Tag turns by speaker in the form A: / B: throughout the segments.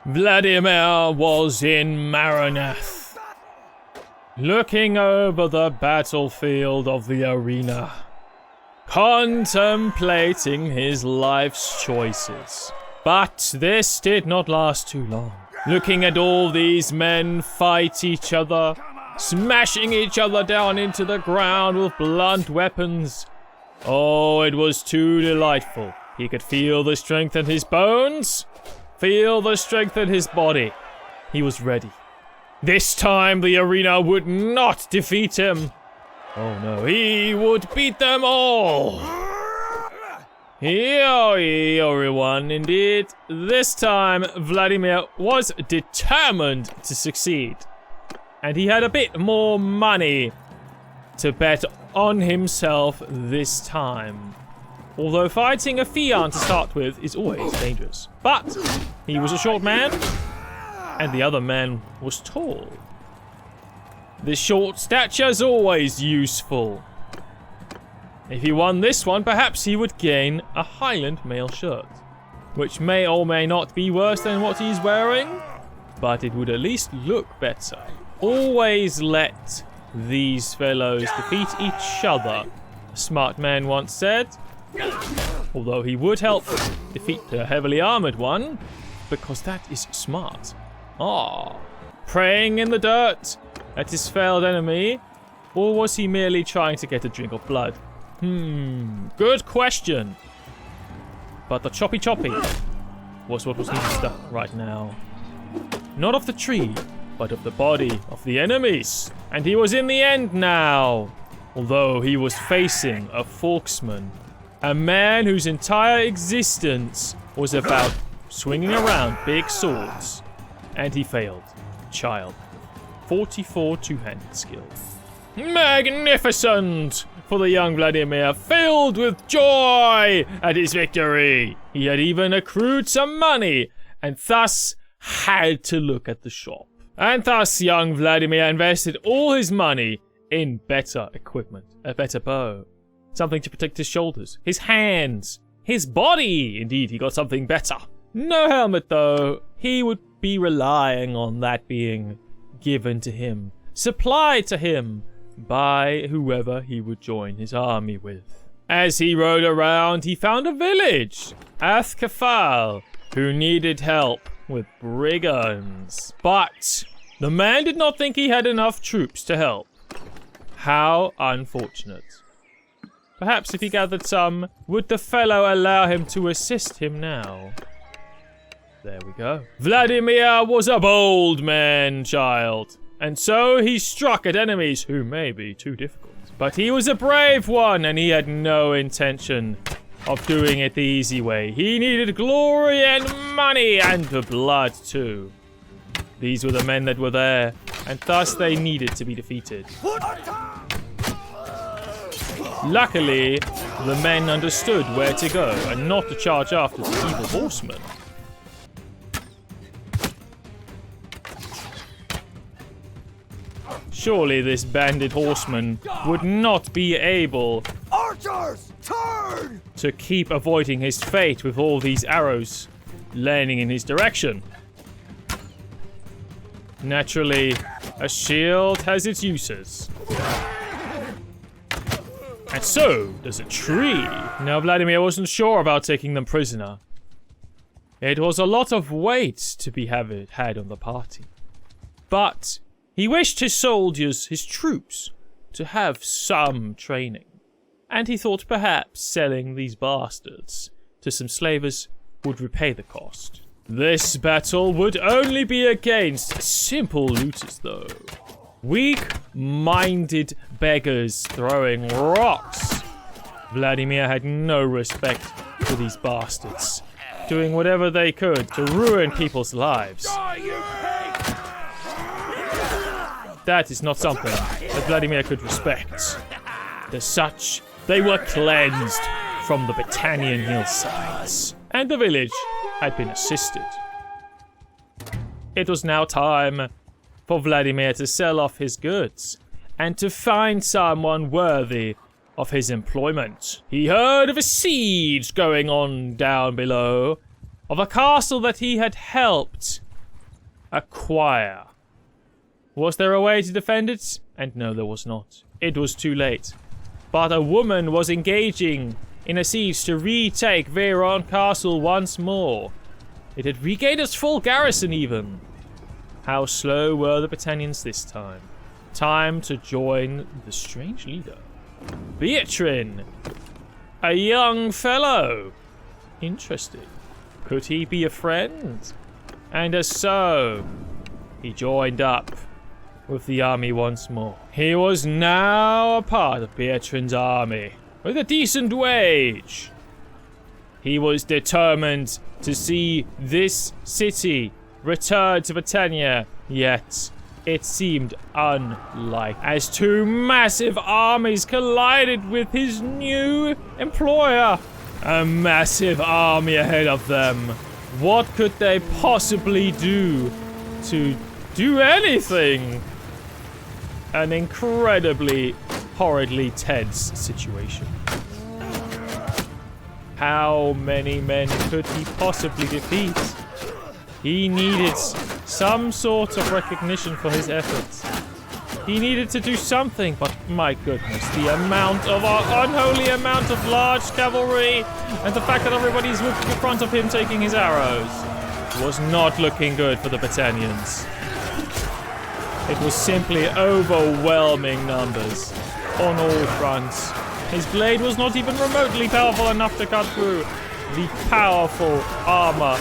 A: Vladimir was in Maranath, looking over the battlefield of the arena, contemplating his life's choices. But this did not last too long. Looking at all these men fight each other, smashing each other down into the ground with blunt weapons. Oh, it was too delightful. He could feel the strength in his bones, feel the strength in his body. He was ready. This time the arena would not defeat him. Oh no, he would beat them all. Everyone, indeed. This time Vladimir was determined to succeed. And he had a bit more money to bet on himself this time. Although fighting a Fian to start with is always dangerous. But he was a short man, and the other man was tall. The short stature is always useful. If he won this one, perhaps he would gain a Highland mail shirt, which may or may not be worse than what he's wearing, but it would at least look better. Always let these fellows defeat each other, a smart man once said. Although he would help defeat the heavily armored one, because that is smart. Praying in the dirt at his failed enemy, or was he merely trying to get a drink of blood? Good question. But the choppy was what was needed right now. Not of the tree, but of the body of the enemies. And he was in the end now. Although he was facing a Folksman, a man whose entire existence was about swinging around big swords. And he failed. Child. 44 two-handed skill. Magnificent for the young Vladimir, filled with joy at his victory. He had even accrued some money, and thus had to look at the shop. And thus young Vladimir invested all his money in better equipment, a better bow, something to protect his shoulders, his hands, his body. Indeed, he got something better. No helmet though. He would be relying on that being given to him, supplied to him by whoever he would join his army with. As he rode around, he found a village, Athkafal, who needed help with brigands. But the man did not think he had enough troops to help. How unfortunate. Perhaps if he gathered some, would the fellow allow him to assist him now? There we go. Vladimir was a bold man, child. And so he struck at enemies who may be too difficult. But he was a brave one, and he had no intention of doing it the easy way. He needed glory and money and blood too. These were the men that were there, and thus they needed to be defeated. Luckily, the men understood where to go and not to charge after the evil horsemen. Surely this bandit horseman would not be able to keep avoiding his fate with all these arrows landing in his direction. Naturally, a shield has its uses. And so does a tree. Now Vladimir wasn't sure about taking them prisoner. It was a lot of weight to be had on the party. But he wished his soldiers, his troops, to have some training. And he thought perhaps selling these bastards to some slavers would repay the cost. This battle would only be against simple looters though. Weak-minded beggars throwing rocks. Vladimir had no respect for these bastards, doing whatever they could to ruin people's lives. That is not something that Vladimir could respect. As such, they were cleansed from the Battanian hillsides, and the village had been assisted. It was now time for Vladimir to sell off his goods and to find someone worthy of his employment. He heard of a siege going on down below, of a castle that he had helped acquire. Was there a way to defend it? And no, there was not. It was too late. But a woman was engaging in a siege to retake Veyron Castle once more. It had regained its full garrison even. How slow were the Battanians this time? Time to join the strange leader. Beatrin, a young fellow. Interesting. Could he be a friend? And as so, he joined up with the army once more. He was now a part of Beatrin's army, with a decent wage. He was determined to see this city return to Battania, yet it seemed unlikely, as two massive armies collided with his new employer. A massive army ahead of them. What could they possibly do to do anything? An incredibly, horridly tense situation. How many men could he possibly defeat? He needed some sort of recognition for his efforts. He needed to do something, but my goodness, the unholy amount of large cavalry and the fact that everybody's walking in front of him taking his arrows was not looking good for the Battanians. It was simply overwhelming numbers on all fronts. His blade was not even remotely powerful enough to cut through the powerful armor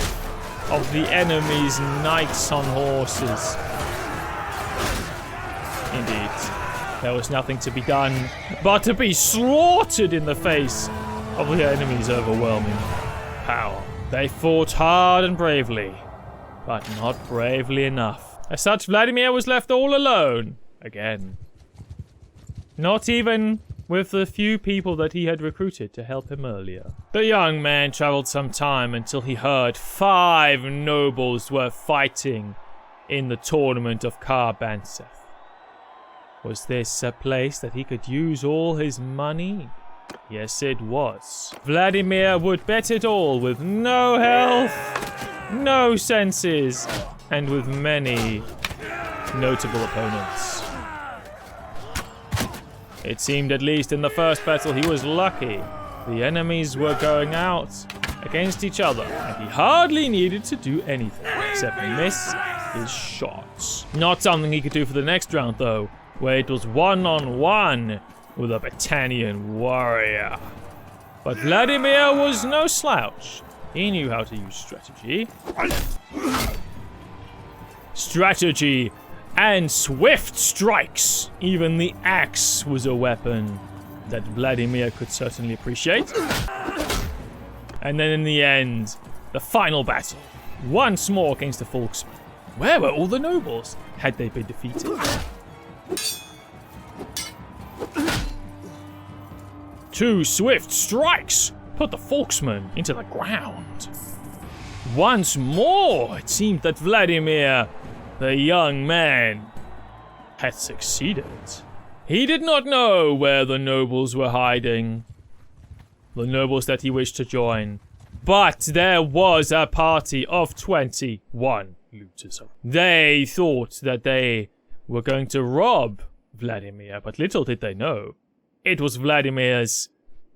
A: of the enemy's knights on horses. Indeed, there was nothing to be done but to be slaughtered in the face of the enemy's overwhelming power. They fought hard and bravely, but not bravely enough. As such, Vladimir was left all alone again. Not even with the few people that he had recruited to help him earlier. The young man traveled some time until he heard 5 nobles were fighting in the tournament of Carbanseth. Was this a place that he could use all his money? Yes, it was. Vladimir would bet it all with no health, no senses, and with many notable opponents. It seemed, at least in the first battle, he was lucky. The enemies were going out against each other, and he hardly needed to do anything except miss his shots. Not something he could do for the next round, though, where it was one-on-one with a Battanian warrior. But Vladimir was no slouch. He knew how to use strategy. Strategy and swift strikes. Even the axe was a weapon that Vladimir could certainly appreciate. And then in the end, the final battle. Once more against the Folksmen. Where were all the nobles? Had they been defeated? 2 swift strikes put the Folksmen into the ground. Once more, it seemed that Vladimir, the young man, had succeeded. He did not know where the nobles were hiding, the nobles that he wished to join, but there was a party of 21 looters. They thought that they were going to rob Vladimir, but little did they know, it was Vladimir's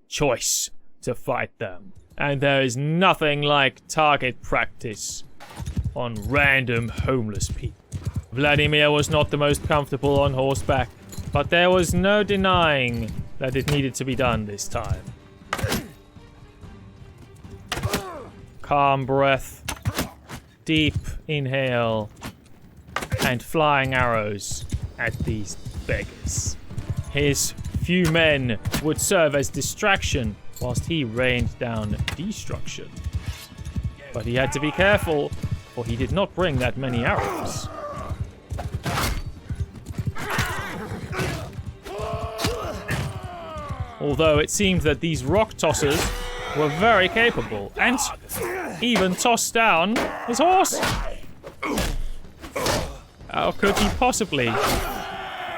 A: choice to fight them. And there is nothing like target practice on random homeless people. Vladimir was not the most comfortable on horseback, but there was no denying that it needed to be done this time. Calm breath, deep inhale, and flying arrows at these beggars. His few men would serve as distraction whilst he rained down destruction. But he had to be careful, for he did not bring that many arrows. Although it seemed that these rock tossers were very capable, and even tossed down his horse. How could he possibly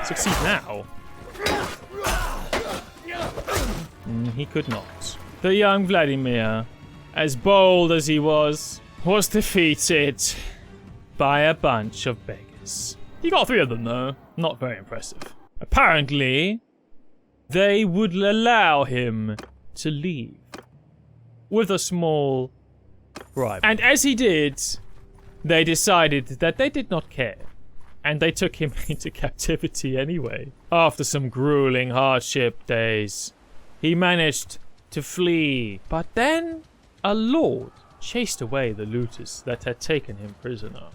A: succeed now? He could not. The young Vladimir, as bold as he was defeated. by a bunch of beggars. He got 3 of them though, not very impressive. Apparently, they would allow him to leave with a small bribe. And as he did, they decided that they did not care. And they took him into captivity anyway. After some grueling hardship days, he managed to flee. But then a lord chased away the looters that had taken him prisoner.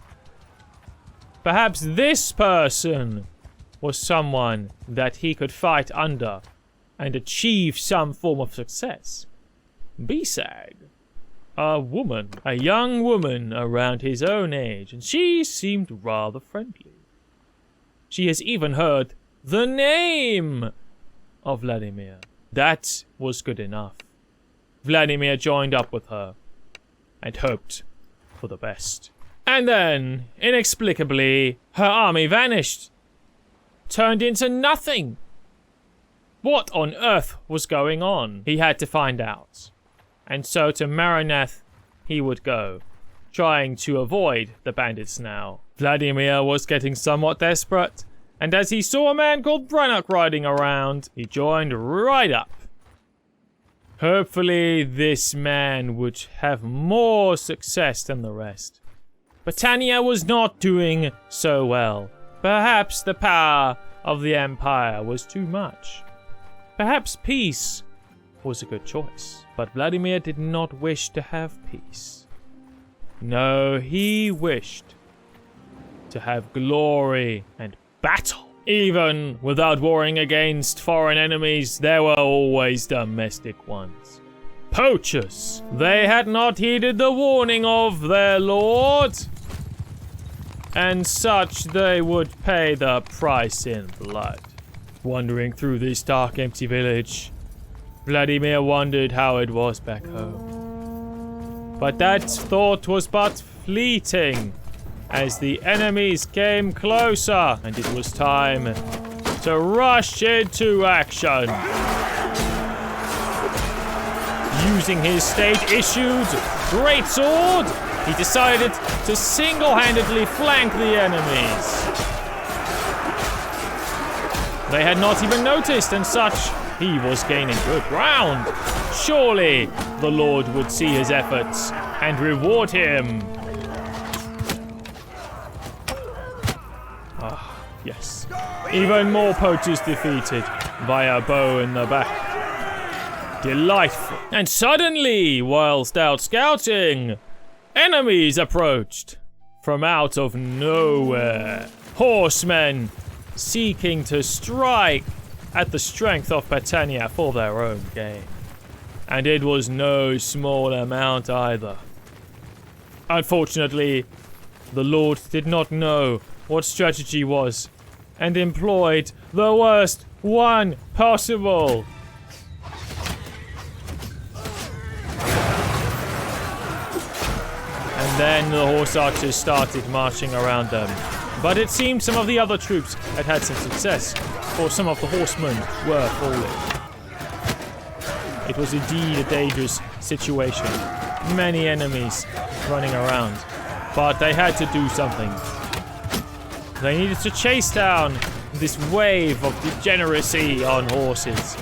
A: Perhaps this person was someone that he could fight under and achieve some form of success. Besag, a woman, a young woman around his own age, and she seemed rather friendly. She has even heard the name of Vladimir. That was good enough. Vladimir joined up with her and hoped for the best. And then, inexplicably, her army vanished. Turned into nothing. What on earth was going on? He had to find out. And so to Maraneth he would go, trying to avoid the bandits now. Vladimir was getting somewhat desperate, and as he saw a man called Brannock riding around, he joined right up. Hopefully this man would have more success than the rest. Battania was not doing so well. Perhaps the power of the Empire was too much. Perhaps peace was a good choice. But Vladimir did not wish to have peace. No, he wished to have glory and battle. Even without warring against foreign enemies, there were always domestic ones. Poachers. They had not heeded the warning of their lord. And such they would pay the price in blood. Wandering through this dark, empty village, Vladimir wondered how it was back home. But that thought was but fleeting as the enemies came closer and it was time to rush into action. Using his state-issued greatsword, he decided to single-handedly flank the enemies. They had not even noticed, and such he was gaining good ground. Surely the Lord would see his efforts and reward him. Ah, yes. Even more poachers defeated via bow in the back. Delightful. And suddenly, whilst out scouting, enemies approached from out of nowhere. Horsemen seeking to strike at the strength of Battania for their own gain. And it was no small amount either. Unfortunately, the Lord did not know what strategy was, and employed the worst one possible. And then the horse archers started marching around them. But it seemed some of the other troops had had some success, for some of the horsemen were falling. It was indeed a dangerous situation. Many enemies running around, but they had to do something. They needed to chase down this wave of degeneracy on horses.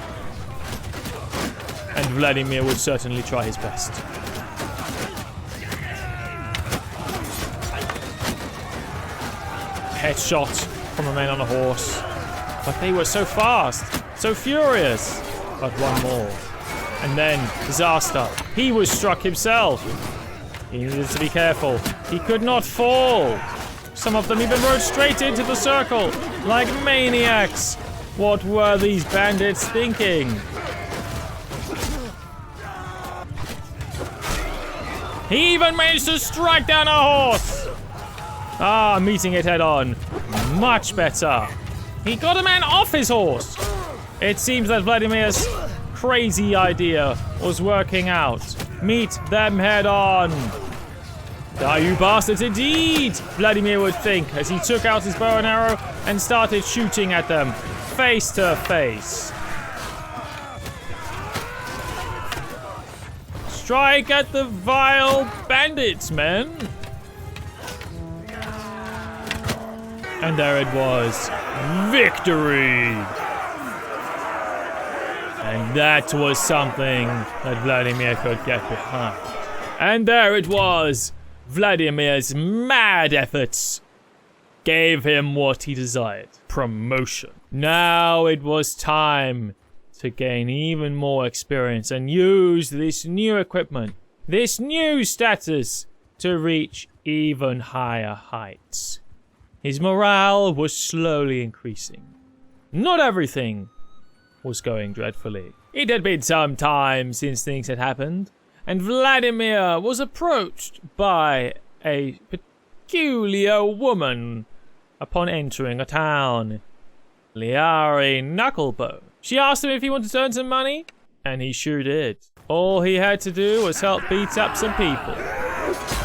A: And Vladimir would certainly try his best. Headshot from a man on a horse. But they were so fast, so furious. But one more. And then, disaster. He was struck himself. He needed to be careful. He could not fall. Some of them even rode straight into the circle, like maniacs. What were these bandits thinking? He even managed to strike down a horse. Ah, meeting it head on. Much better. He got a man off his horse. It seems that Vladimir's crazy idea was working out. Meet them head on. Die, you bastards, indeed, Vladimir would think as he took out his bow and arrow and started shooting at them, face to face. Strike at the vile bandits, men. And there it was. Victory! And that was something that Vladimir could get behind. And there it was. Vladimir's mad efforts gave him what he desired. Promotion. Now it was time to gain even more experience and use this new equipment, this new status, to reach even higher heights. His morale was slowly increasing. Not everything was going dreadfully. It had been some time since things had happened, and Vladimir was approached by a peculiar woman upon entering a town. Liari Knucklebone. She asked him if he wanted to earn some money, and he sure did. All he had to do was help beat up some people,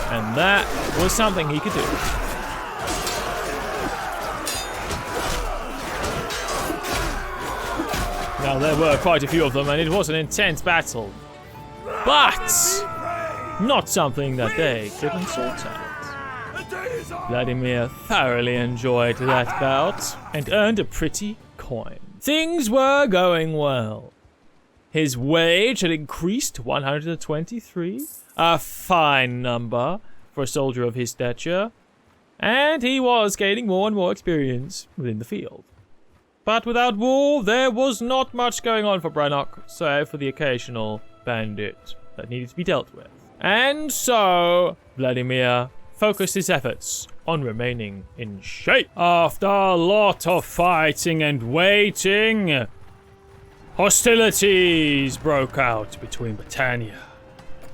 A: and that was something he could do. Now, there were quite a few of them, and it was an intense battle, but not something that they couldn't sort out. Vladimir thoroughly enjoyed that bout and earned a pretty coin. Things were going well. His wage had increased to 123, a fine number for a soldier of his stature, and he was gaining more and more experience within the field. But without war, there was not much going on for Brannock, save for the occasional bandit that needed to be dealt with. And so, Vladimir focused his efforts on remaining in shape. After a lot of fighting and waiting, hostilities broke out between Battania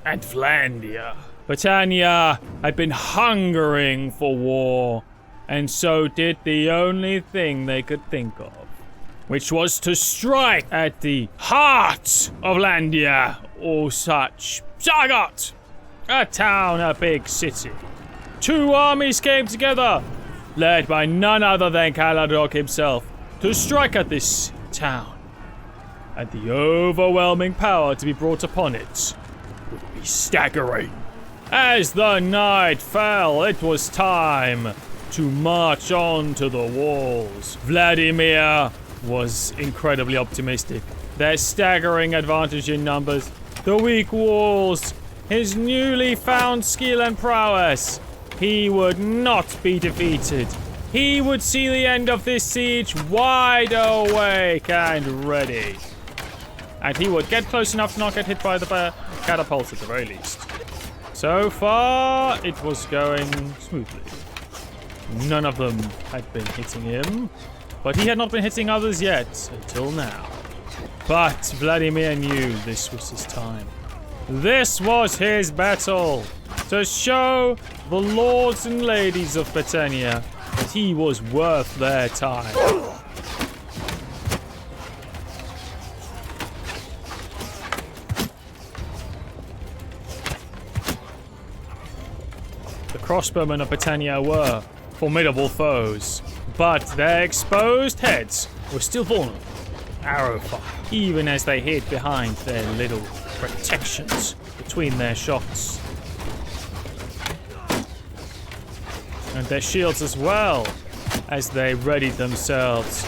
A: and Vlandia. Battania had been hungering for war, and so did the only thing they could think of, which was to strike at the heart of Vlandia, or such. Sargot! A town, a big city. Two armies came together, led by none other than Caladog himself, to strike at this town. And the overwhelming power to be brought upon it would be staggering. As the night fell, it was time to march on to the walls. Vladimir was incredibly optimistic. Their staggering advantage in numbers, the weak walls, his newly found skill and prowess. He would not be defeated. He would see the end of this siege wide awake and ready. And he would get close enough to not get hit by the catapults at the very least. So far, it was going smoothly. None of them had been hitting him, but he had not been hitting others yet, until now. But Vladimir knew this was his time. This was his battle, to show the lords and ladies of Battania that he was worth their time. The crossbowmen of Battania were formidable foes, but their exposed heads were still vulnerable. Arrow fire, even as they hid behind their little protections between their shots. And their shields as well, as they readied themselves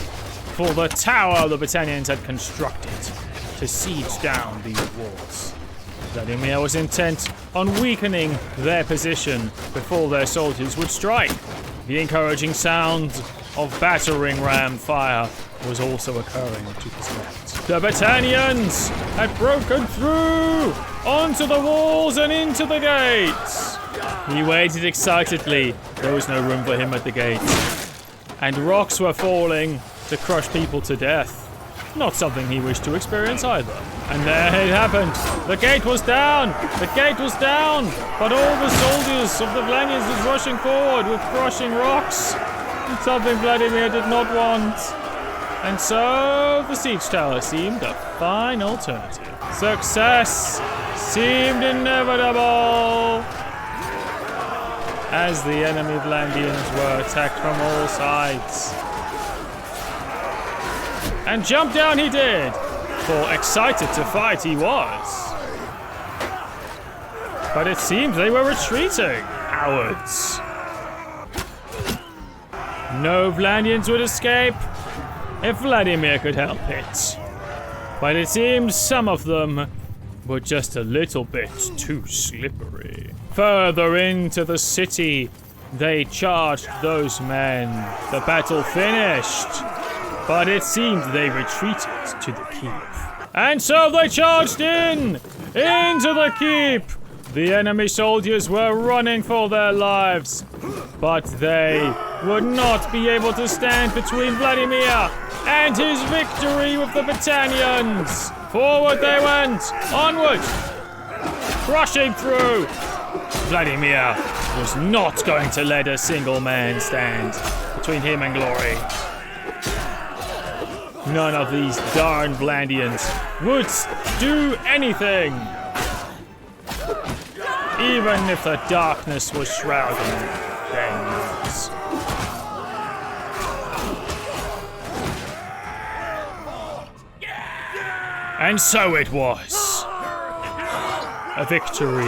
A: for the tower the Battanians had constructed to siege down these walls. Vladimir was intent on weakening their position before their soldiers would strike. The encouraging sound of battering ram fire was also occurring to his left. The Battanians had broken through onto the walls and into the gates. He waited excitedly. There was no room for him at the gates. And rocks were falling to crush people to death. Not something he wished to experience either. And there it happened. The gate was down. The gate was down. But all the soldiers of the Vlandians was rushing forward with crushing rocks. Something Vladimir did not want. And so the siege tower seemed a fine alternative. Success seemed inevitable as the enemy Vlandians were attacked from all sides. And jump down he did, for excited to fight he was. But it seemed they were retreating, cowards. No Vlandians would escape if Vladimir could help it. But it seems some of them were just a little bit too slippery. Further into the city, they charged those men. The battle finished, but it seemed they retreated to the keep. And so they charged into the keep. The enemy soldiers were running for their lives, but they would not be able to stand between Vladimir and his victory with the Battanians. Forward they went, onward, crushing through. Vladimir was not going to let a single man stand between him and glory. None of these darn Vlandians would do anything, even if the darkness was shrouding their knees. And so it was. A victory.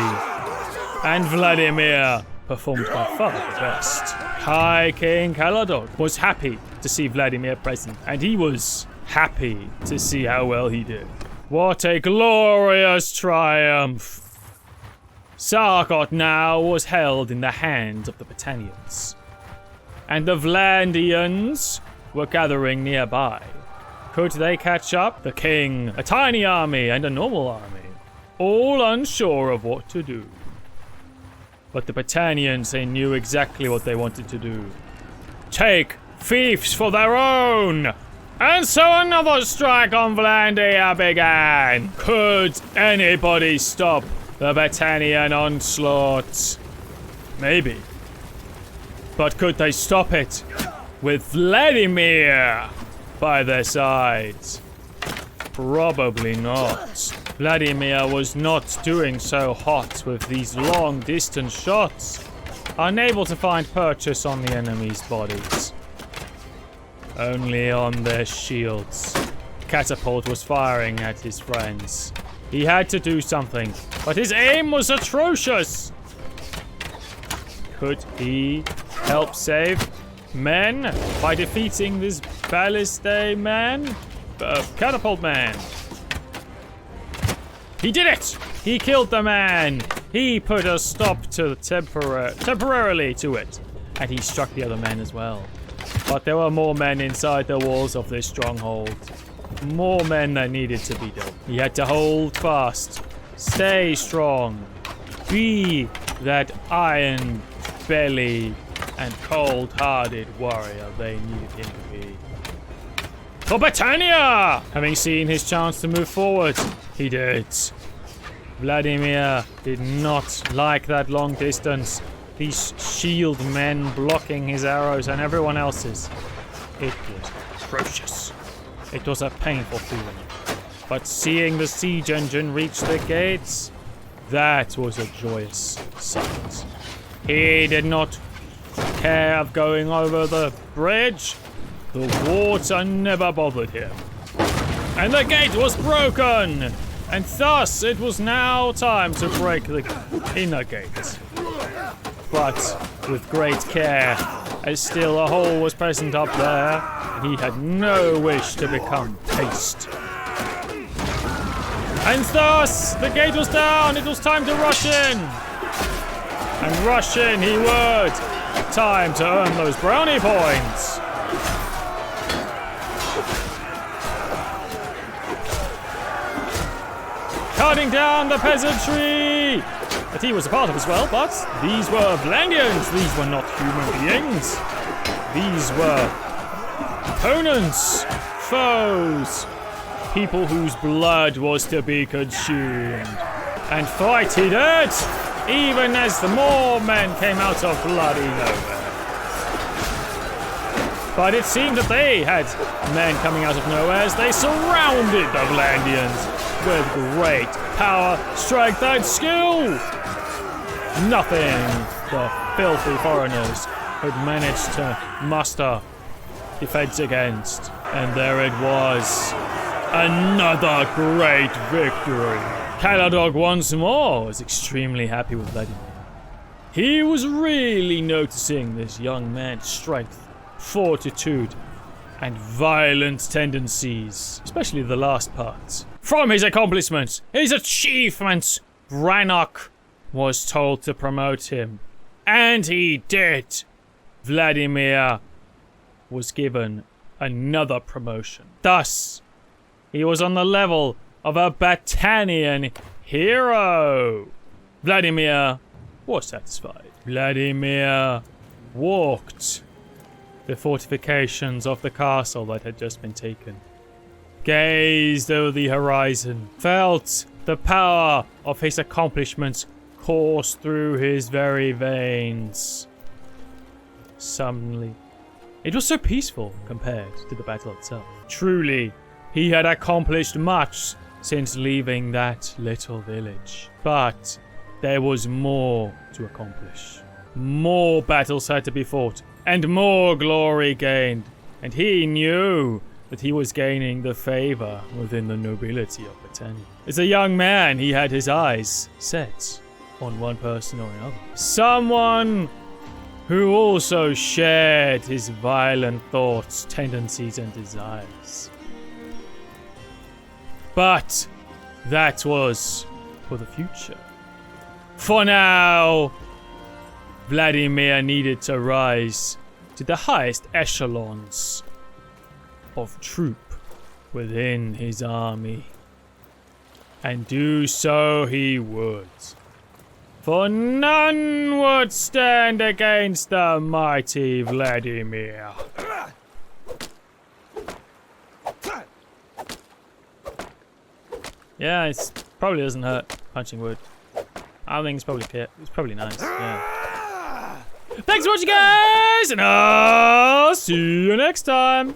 A: And Vladimir performed by far the best. High King Caladog was happy to see Vladimir present, and he was happy to see how well he did. What a glorious triumph! Sargot now was held in the hands of the Battanians, and the Vlandians were gathering nearby. Could they catch up? The king, a tiny army, and a normal army, all unsure of what to do. But the Battanians, they knew exactly what they wanted to do. Take fiefs for their own! And so another strike on Vlandia began. Could anybody stop the Battanian onslaught? Maybe. But could they stop it with Vladimir by their sides? Probably not. Vladimir was not doing so hot with these long-distance shots, unable to find purchase on the enemy's bodies, only on their shields. Catapult was firing at his friends. He had to do something, but his aim was atrocious. Could he help save men by defeating this balliste man? Catapult man. He did it! He killed the man! He put a stop to temporarily to it. And he struck the other men as well. But there were more men inside the walls of this stronghold. More men that needed to be dealt. He had to hold fast. Stay strong. Be that iron belly and cold-hearted warrior they needed him to be. For Battania! Having seen his chance to move forward, he did. Vladimir did not like that long distance. These shield men blocking his arrows and everyone else's. It was atrocious. It was a painful feeling. But seeing the siege engine reach the gates, that was a joyous sight. He did not care of going over the bridge. The water never bothered him. And the gate was broken! And thus it was now time to break the inner gate. But with great care, as still a hole was present up there, and he had no wish to become paste. And thus the gate was down, it was time to rush in! And rush in he would! Time to earn those brownie points! Cutting down the peasantry that he was a part of as well, but these were Vlandians. These were not human beings. These were opponents, foes, people whose blood was to be consumed. And fight he did, even as the more men came out of bloody nowhere. But it seemed that they had men coming out of nowhere as they surrounded the Vlandians with great power, strength, and skill. Nothing the filthy foreigners had managed to muster defense against. And there it was. Another great victory. Caladog once more was extremely happy with Vladimir. He was really noticing this young man's strength, fortitude, and violent tendencies, especially the last part. From his accomplishments, his achievements, Brannock was told to promote him, and he did. Vladimir was given another promotion. Thus, he was on the level of a Battanian hero. Vladimir was satisfied. Vladimir walked the fortifications of the castle that had just been taken, gazed over the horizon, felt the power of his accomplishments course through his very veins. Suddenly, it was so peaceful compared to the battle itself. Truly, he had accomplished much since leaving that little village. But there was more to accomplish. More battles had to be fought, and more glory gained. And he knew that he was gaining the favor within the nobility of Battanian. As a young man, he had his eyes set on one person or another. Someone who also shared his violent thoughts, tendencies, and desires. But that was for the future. For now, Vladimir needed to rise to the highest echelons of troop within his army. And do so he would. For none would stand against the mighty Vladimir. Yeah, it probably doesn't hurt punching wood. I think it's probably nice. Yeah. Thanks for watching, guys, and I'll see you next time.